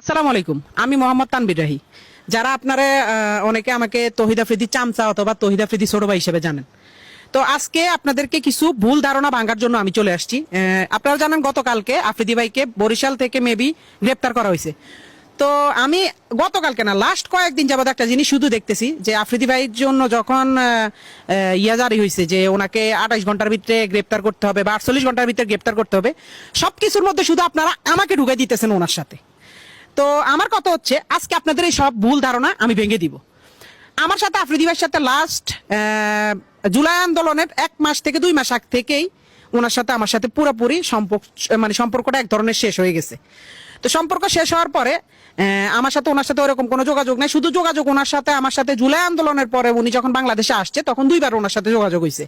আসসালামু আলাইকুম, আমি মোহাম্মদ তানবীর রাহি। যারা আপনারা অনেকে আমাকে তহিদ আফ্রিদি চামচা অথবা তহিদ আফ্রিদি ছোট ভাই হিসেবে জানেন। তো আজকে আপনাদেরকে কিছু ভুল ধারণা ভাঙার জন্য আমি চলে আসছি। আপনারা জানেন গতকালকে আফ্রিদি ভাইকে বরিশাল থেকে মেবি গ্রেপ্তার করা হয়েছে। তো আমি গতকালকে না, লাস্ট কয়েকদিন যাবত একটা জিনিস শুধু দেখতেছি যে আফ্রিদি ভাইয়ের জন্য যখন ইয়া জারি হয়েছে যে ওনাকে 28 ঘন্টার ভিতরে গ্রেপ্তার করতে হবে বা 48 ঘন্টার ভিতরে গ্রেপ্তার করতে হবে, সবকিছুর মধ্যে শুধু আপনারা আমাকে ঢুকাই দিতেছেন ওনার সাথে। তো আমার কথা হচ্ছে, আজকে আপনাদের এই সব ভুল ধারণা আমি ভেঙে দিব। আমার সাথে আফ্রিদি ভাইয়ের সাথে লাস্ট জুলাই আন্দোলনের 1 মাস থেকে 2 মাস আগ থেকেই ওনার সাথে আমার সাথে পুরোপুরি সম্পর্কটা এক ধরনের শেষ হয়ে গেছে। তো সম্পর্ক শেষ হওয়ার পরে আমার সাথে ওনার সাথে ওরকম কোনো যোগাযোগ নাই। শুধু যোগাযোগ ওনার সাথে আমার সাথে জুলাই আন্দোলনের পরে উনি যখন বাংলাদেশে আসছে তখন 2বার ওনার সাথে যোগাযোগ হয়েছে।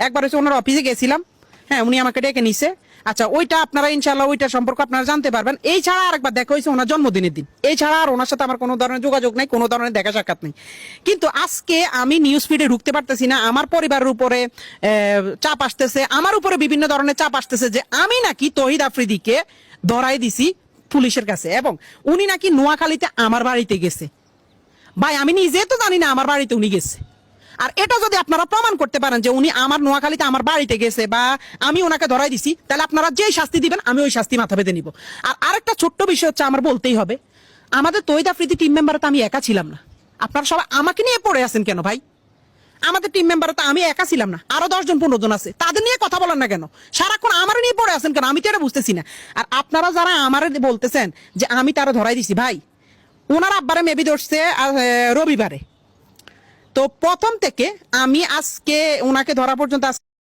একবার হচ্ছে ওনার অফিসে গেছিলাম, হ্যাঁ, উনি আমাকে ডেকে নিছে। আচ্ছা, ওইটা আপনারা ইনশাল্লাহ ওইটা সম্পর্ক আপনারা জানতে পারবেন। এই ছাড়া আরেকবার দেখা হয়েছে ওনার জন্মদিনের দিন। এই ছাড়া আর ওনার সাথে আমার কোনো ধরনের যোগাযোগ নাই, কোনো ধরনের দেখা সাক্ষাৎ নেই। কিন্তু আজকে আমি নিউজ ফিডে ঢুকতে পারতেছি না। আমার পরিবারের উপরে চাপ আসতেছে, আমার উপরে বিভিন্ন ধরনের চাপ আসতেছে যে আমি নাকি তহিদ আফ্রিদিকে ধরাই দিছি পুলিশের কাছে, এবং উনি নাকি নোয়াখালীতে আমার বাড়িতে গেছে। ভাই, আমি নিজে তো জানি না আমার বাড়িতে উনি গেছে। আর এটা যদি আপনারা প্রমাণ করতে পারেন যে উনি আমার নোয়াখালীতে আমার বাড়িতে গেছে বা আমি ওনাকে ধরাই দিছি, তাহলে আপনারা যেই শাস্তি দিবেন আমি ওই শাস্তি মাথা পেতে নিব। আর আরেকটা ছোট্ট বিষয় হচ্ছে, আমার বলতেই হবে, আমাদের তহিদ আফ্রিদি টিম মেম্বারে তো আমি একা ছিলাম না। আপনারা সবাই আমাকে নিয়ে পড়ে আছেন কেন ভাই? আমাদের টিম মেম্বারে তো আমি একা ছিলাম না, আরো 10 জন 15 জন আছে। তাদের নিয়ে কথা বলেন না কেন? সারাক্ষণ আমার নিয়ে পড়ে আছেন কেন? আমি তো এটা বুঝতেছি না। আর আপনারা যারা আমার বলতেছেন যে আমি তারা ধরাই দিছি, ভাই, ওনার আব্বারে মেবি ধরছে রবিবারে। তো প্রথম থেকে আমি আজকে ওনাকে ধরা পর্যন্ত